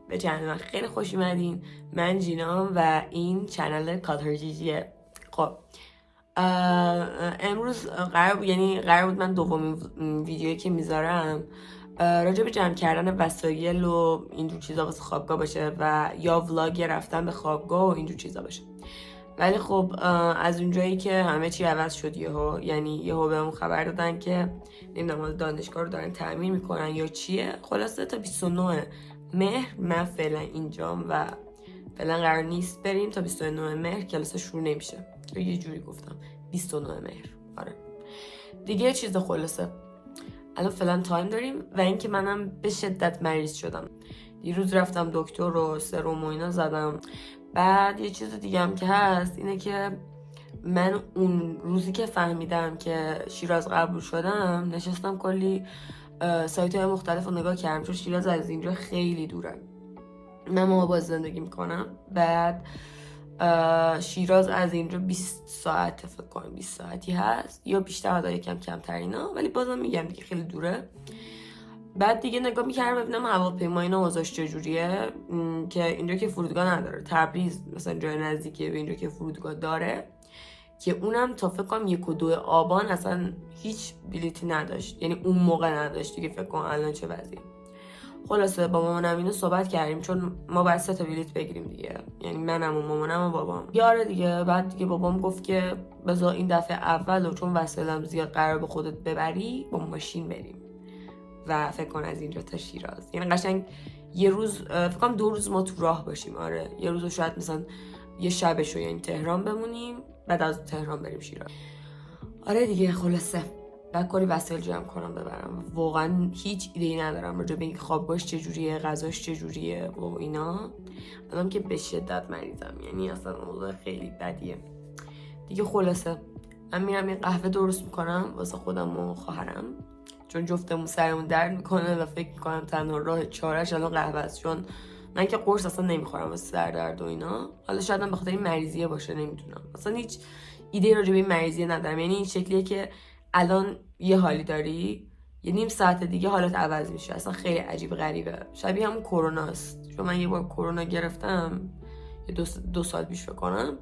به چنل من خیلی خوش اومدین. من جینام و این چنل کاترجیجیه. خب امروز قرار بود من دومین ویدیویی که میذارم راجع به جمع کردن وسایل و اینجور چیزا واسه خوابگاه باشه و یا ولاگ رفتن به خوابگاه و اینجور چیزا باشه. ولی خب از اونجایی که همه چی عوض شد یهو بهمون خبر دادن که نمیدونم دانشگاه رو دارن تعمیر میکنن یا چیه. خلاصه تا 29 مهر من فعلا اینجام و فعلا قرار نیست بریم. تا 29 مهر کلاس شروع نمیشه. یه جوری گفتم 29 مهر. آره دیگه چیز. خلاصه الان فعلا تایم داریم و اینکه منم به شدت مریض شدم. دیروز رفتم دکتر و سرم و اینا زدم. بعد یه چیز دیگه هم که هست اینه که من اون روزی که فهمیدم که شیراز قبول شدم نشستم کلی سایت های مختلف رو نگاه کردم، چون شیراز از اینجا خیلی دوره. من باز زندگی میکنم. بعد شیراز از اینجا 20 ساعت فکر کنم 20 ساعتی هست یا بیشتر، حالا یکم کمتر اینا، ولی بازم میگم دیگه خیلی دوره. بعد دیگه نگاه میکردم ببینم هواپیما اینا اوضاعش چجوریه، که اینجا که فرودگاه نداره. تبریز مثلا جای نزدیکیه به اینجا که فرودگاه داره، که اونم تا فکر کنم 1 و 2 آبان اصلا هیچ بلیتی نداشت، یعنی اون موقع نداشت دیگه. فکر کنم الان چه وضعیه. خلاصه با مامانم اینو صحبت کردیم، چون ما باید 3 تا بلیت بگیریم دیگه، یعنی منم و مامانم و بابام. یاره دیگه. بعد دیگه بابام گفت که بذار این دفعه اول چون وسایلم زیاد قرار به خودت ببری با ماشین بریم و فکر کن از اینجا تا شیراز، یعنی قشنگ یه روز، فکر کنم 2 روز ما تو راه باشیم. آره یه روز شاید مثلا یه شبشو یعنی تهران بمونیم، بعد از تهران بریم شیراز. آره دیگه. خلاصه بعد کلی وسایل جمع کنم ببرم. واقعا هیچ ایده‌ای ندارم راجع به اینکه خوابگاهش چجوریه، غذاش چجوریه و اینا. الان که به شدت مریضم، یعنی اصلا موضوع خیلی بدیه دیگه. خلاصه من میرم یه قهوه درست میکنم واسه خودم و خواهرم، چون جفتمون سرمون درد میکنه و فکر میکنم تنها راه چاره‌اش الان قهوه است، چون من که قرص اصلا نمیخورم واسه سر درد و اینا. حالا شاید هم به خاطر این مریضیه باشه، نمیدونم. اصلا هیچ ایده راجع به این مریضیه ندارم. یعنی این شکلیه که الان یه حالی داری، یه نیم ساعت دیگه حالت عوض میشه. اصلا خیلی عجیب غریبه. شبیه همون کروناست، چون من یه بار کرونا گرفتم یه 2 سال پیش فکر کنم.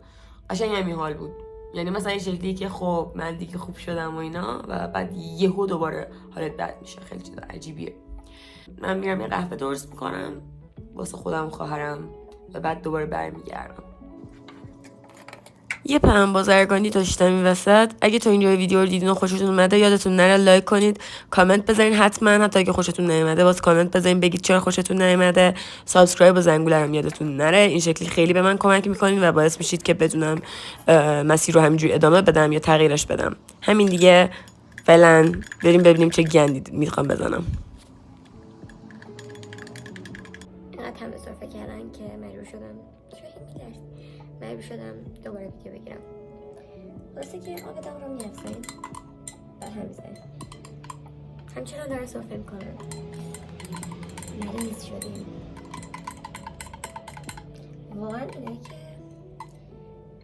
قشنگ همین حال بود. یعنی مثلا این شکلی که خب من دیگه خوب شدم و اینا و بعد یهو دوباره حالت بد میشه. خیلی چیز عجیبیه. من میرم یه قهوه درست میکنم واسه خودم و خواهرم و بعد دوباره برمیگردم. یه پیام بازرگانی داشتم این وسط. اگه تو اینجا ویدیو رو دیدین و خوشتون اومده، یادتون نره لایک کنید، کامنت بذارین حتما. حتی اگه خوشتون نیومده باز کامنت بذارین بگید چرا خوشتون نیومده. سابسکرایب و زنگوله هم یادتون نره. این شکلی خیلی به من کمک میکنین و باعث میشید که بدونم مسیر رو همینجوری ادامه بدم یا تغییرش بدم. همین دیگه. فعلا بریم ببینیم چه گندی میخوام بزنم. اینقدر هم اضافه کردن که مجبور شدم دوباره ویدیو بگیرم. واسه که آب داغ رو میافزاییم و هم میزنیم. همچنان دارم سرفه میکنم. مریض شدیم. واقعا اینه که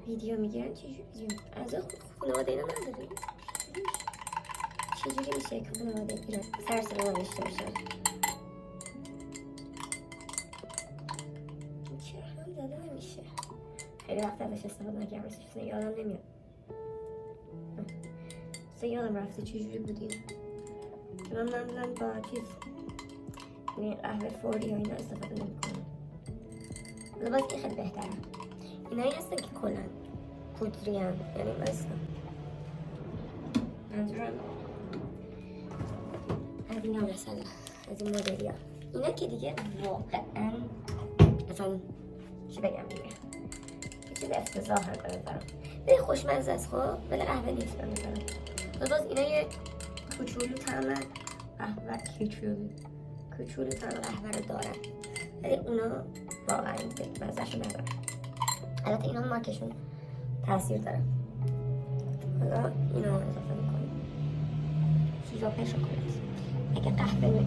ویدیو میگیرن چجوری از خانواده اینا نداریم. چجوری میشه که خانواده ایران سر سر داشته باشن؟ چرا هم داده نمیشه؟ خیلی وقت ازش استفاده نکردم، اصلا یادم نمیاد. اصلا یادم رفته چجوری بودیم. من معمولا با چیز یعنی قهوه فوری و اینا استفاده نمیکنم. حالا باز این خیلی بهتره. اینایی هستن که کلن پودری هم، یعنی مثلا منظورم از اینا، مثلا از این مدلی ها اینا که دیگه واقعا مثلا چی بگم دیگه یه چیز افتضاح هم بنظرم. به خوشمزه است خب، ولی قهوه نیست بنظرم. باز اینا یه کوچولو طعم قهوه کوچولو طعم قهوه رو دارن، ولی اونا واقعا مزه‌شو ندارن. البته اینا مارکشون تاثیر داره. حالا اینا اضافه میکنیم. سیزاپه شکلات. اگه قهوه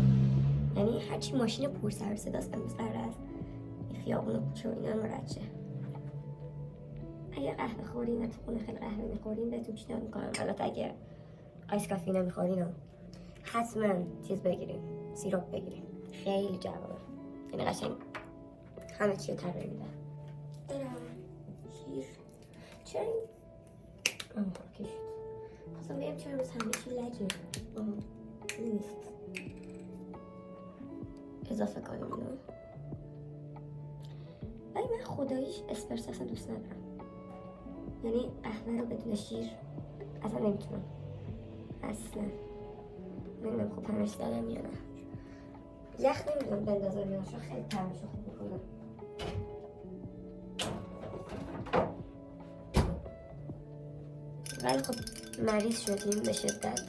یعنی هرچی ماشین پر سر و صداست سر از خیابون و کوچه و اینا رد شه. اگه قهوه خورین و تو خونه خیلی قهوه میخورین بهتون پیشنهاد میکنم، البته اگه آیس کافی نمیخورین حتما چیز بگیرین، سیرپ بگیرین. خیلی جوابه. یعنی قشنگ همه چی رو تغییر میدم. برم شیر چرا این اوکی شد. خواستم بگم چرا بس همه چی لگه نیست. اضافه کنیم اینو. ولی من خداییش اسپرسو اصلا دوست ندارم. یعنی قهوه رو بدون شیر اصلا نمیتونم. اصلا نمیدونم خوب همش دارم یا نه. یخ نمیدونم بندازم یا نه چون خیلی طعمش رو خوب میکنم. ولی خب مریض شدیم به شدت.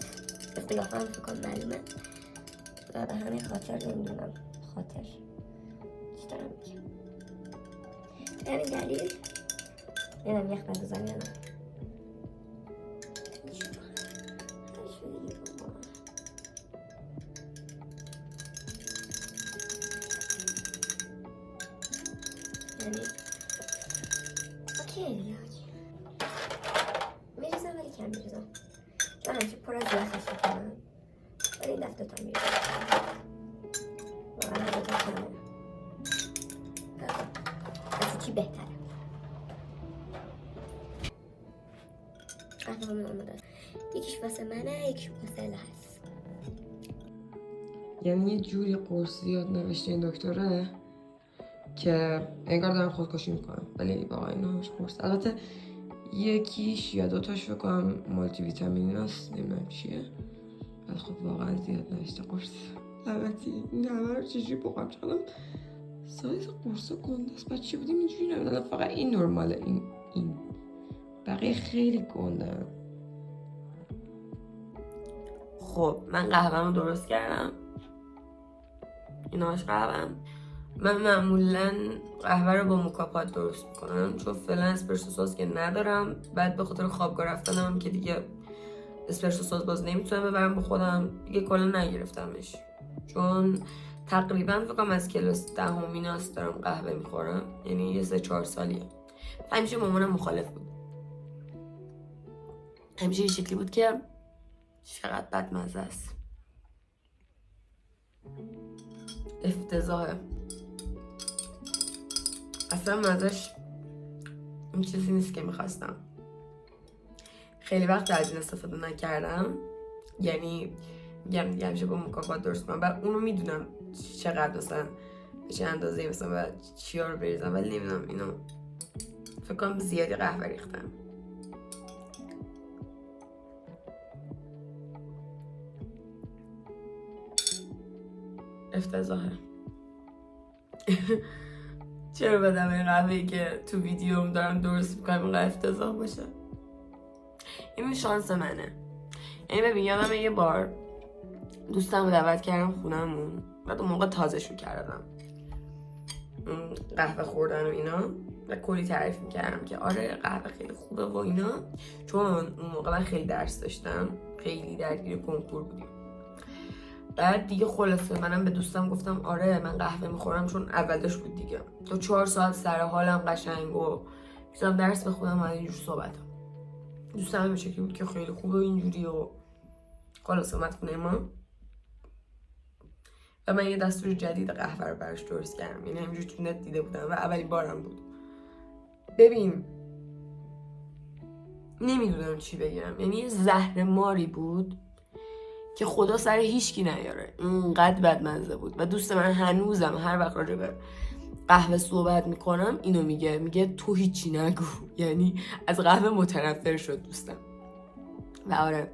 از قیافه هم فکر کنم معلومه و به همین خاطر نمیدونم خاطر چی دارم میگم. به همین دلیل نمیدونم یخ بندازم یا نه. یعنی اوکی دیگه میریزم ولی کم میریزم من همیشه پر از یخش میکنم ولی این دفعه دوتا میریزم واقعا دوتا کمه از چی بهتره. قهوه همه آماده است. یکیش واسه منه یکیش واسه اله هست. یعنی یه جوری قرصی یاد نوشته این دکتره که انگار دارم خودکشی میکنم ولی واقعا اینا همش قرص. البته یکیش یا دوتاش فکر کنم مولتی ویتامین هست نمیدونم چیه ولی خب واقعا زیاد نوشته قرص. لعنتی این همه رو چجوری بخورم چقدر سایز قرص گنده است. بچه بودیم اینجوری نمیدونم فقط این نرماله این بقیه خیلی گنده. خب من قهوه‌مو درست کردم. ایناش قهوه‌ام. من معمولا قهوه رو با موکاپات درست میکنم چون فعلا اسپرسو ساز که ندارم. بعد به خاطر خوابگاه رفتنم که دیگه اسپرسو ساز باز نمیتونم ببرم با خودم دیگه کلا نگرفتمش چون تقریبا فکر کنم از کلاس دهمیناست دارم قهوه میخورم یعنی یه 3-4 سالیه. همیشه مامانم مخالف بود. همیشه این شکلی بود که چقدر بدمزه است. افتضاحه. اصلا مزهش این چیزی نیست که میخواستم. خیلی وقت از این استفاده نکردم یعنی میگم همیشه با مکافات درست کنم و اونو میدونم چقدر مثلا چه اندازه مثلا و چیا رو بریزم ولی نمیدونم اینو فکر کنم زیادی قهوه ریختم. افتضاحه. چرا بدم این قهوه‌ای که تو ویدیوم دارم درست میکنم اینقدر افتضاح باشه؟ این شانس منه. یعنی ببین یادم یه بار دوستم رو دعوت کردم خونمون بعد اون موقع تازه شروع کردم قهوه خوردن و اینا و کلی تعریف میکردم که آره قهوه خیلی خوبه و اینا چون اون موقع من خیلی درس داشتم خیلی درگیر کنکور بودیم. بعد دیگه خلاصه منم به دوستم گفتم آره من قهوه میخورم چون اولش بود دیگه تا 4 ساعت سر حالم قشنگ و میذارم درس بخونم و اینجور صحبت هم. دوستم هم شکلی بود که خیلی خوبه اینجوری و خلاصه اومد خونه ما و من یه دستور جدید قهوه رو براش درست کردم. یعنی همینجور تو نت دیده بودم و اولین بارم بود. ببین نمیدونم چی بگم یعنی یه زهر ماری بود که خدا سر هیچکی نیاره. اینقدر بدمزه بود و دوست من هنوزم هر وقت راجع به قهوه صحبت میکنم اینو میگه تو هیچی نگو. یعنی از قهوه متنفر شد دوستم. و آره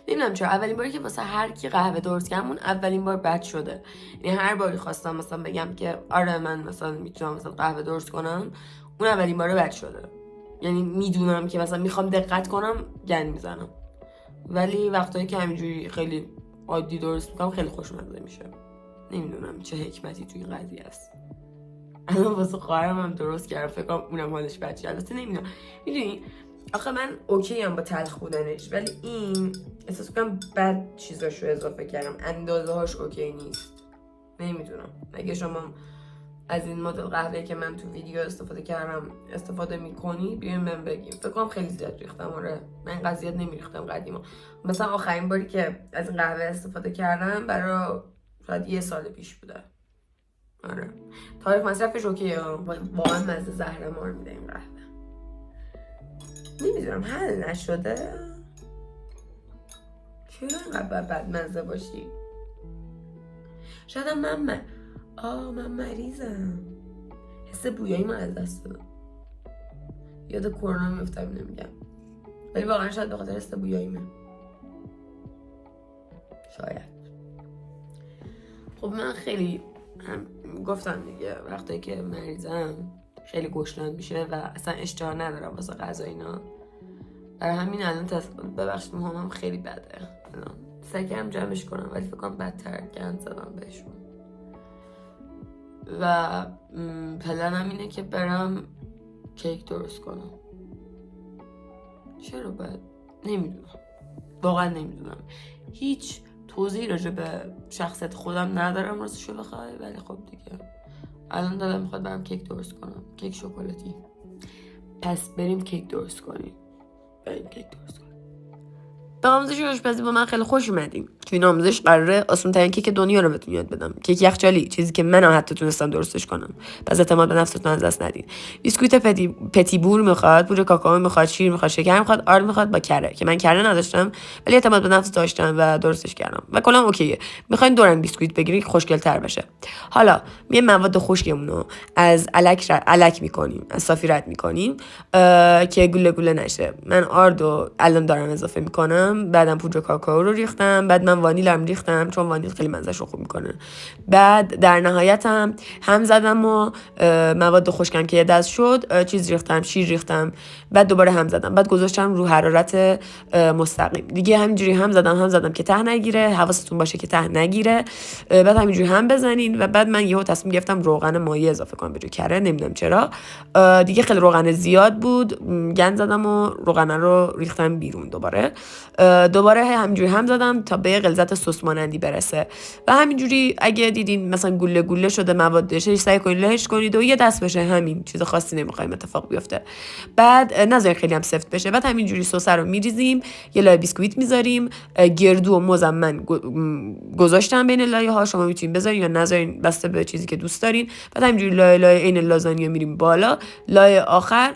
نمیدونم چرا اولین باری که واسه هر کی قهوه درست کردم اون اولین بار بد شده. یعنی هر باری خواستم مثلا بگم که آره من مثلا میتونم مثلا قهوه درست کنم اون اولین بار بد شده. یعنی میدونم که مثلا میخوام دقت کنم گند میزنم ولی وقتایی که همینجوری خیلی عادی درست میکنم خیلی خوشمزه میشه. نمیدونم چه حکمتی توی این قضیه است. الان واسه خواهرم هم درست کردم فکر کنم اونم حالش بد شه. البته نمیدونم میدونی آخه من اوکی ام با تلخ بودنش ولی این احساس میکنم بد چیزاشو اضافه کردم اندازه هاش اوکی نیست. نمیدونم اگه شما از این مدل قهوه که من تو ویدیو استفاده کردم استفاده میکنی بیاین من بگیم. فکر کنم خیلی زیاد ریختم. آره من اینقدر زیاد نمیریختم قدیما. مثلا آخرین باری که از این قهوه استفاده کردم برای شاید 1 سال پیش بوده. آره تاریخ مصرفش اوکیه، واقعا مزه زهرمار میده این قهوه. نمیدونم حل نشده چرا اینقدر بد مزه باشی. شاید من مریضم، حس بویایی من از دست دادم، یاد کرونا میفتم نمیگم، ولی واقعا شاید به خاطر حس بویاییمه، شاید. خب من خیلی گفتم دیگه وقتی که مریضم خیلی گشنم میشه و اصلا اشتها ندارم واسه غذا اینا، برای همین الان ببخشید موهامم خیلی بده، الان سعی کردم جمعش کنم ولی فکر کنم بدتر گند زدم بهشون و پلنم اینه که برم کیک درست کنم. چرا باید؟ نمیدونم، واقعا نمیدونم، هیچ توضیحی راجع به شخصیت خودم ندارم راستشو بخوای، ولی خب دیگه الان دلم میخواد برم کیک درست کنم، کیک شکلاتی. پس بریم کیک درست کنیم. به آموزش آشپزی با من خیلی خوش اومدیم. تو این آموزش قراره آسان‌ترین کیک دنیا رو بهتون یاد بدم. کیک یخچالی، چیزی که من حتی تونستم درستش کنم. پس اعتماد به نفستون از دست ندین. بیسکویت پتی بور میخواد، پودر کاکائو میخواد، شیر میخواد، شکر میخواد، آرد میخواد با کره که من کره نداشتم ولی اعتماد به نفس داشتم و درستش کردم. و کلا اوکیه. میخواین دو رنگ بیسکویت بگیرید که خوشگل‌تر بشه. حالا می مواد خشکمون رو از الک میکنیم، از صافی رد میکنیم که گوله گوله نشه. من آردو الان دارم اضافه میکنم، بعدم پودر کاکائو رو ریختم، بعد من وانیلم ریختم چون وانیل خیلی مزه‌ش رو خوب میکنه. بعد در نهایت هم زدم و مواد خشکم که دست شد چیز ریختم، شیر ریختم، بعد دوباره هم زدم، بعد گذاشتم رو حرارت مستقیم. دیگه همینجوری هم زدم که ته نگیره، حواستون باشه که ته نگیره. بعد همینجوری هم بزنین و بعد من یهو تصمیم گرفتم روغن مایع اضافه کنم به جای کره، نمیدونم چرا. دیگه خیلی روغن زیاد بود، گند زدم و روغن رو ریختم بیرون. دوباره همینجوری هم زدم تا به غلظت سس مانندی برسه و همینجوری اگه دیدین مثلا گوله گوله شده موادش، سعی کنید لهش کنید و یه دست بشه، همین چیز خاصی نمیخوایم اتفاق بیفته. بعد نذارین خیلی هم سفت بشه. بعد همینجوری سس رو میریزیم، یه لایه بیسکویت میذاریم، گردو و موزم من گذاشتم بین لایه ها، شما میتونین بذارین یا نذارین بسته به چیزی که دوست دارین. بعد همینجوری لایه این لازانیا میریم بالا، لایه آخر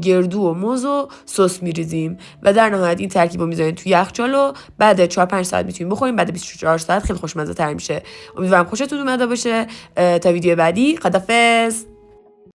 گردو و موز و سس میریزیم و در نهایت این ترکیبو میذارین تو یخچال و بعد 4-5 ساعت میتونین بخورین. بعد 24 ساعت خیلی خوشمزه تر میشه. امیدوارم خوشتون اومده باشه. تا ویدیو بعدی، خدافظ.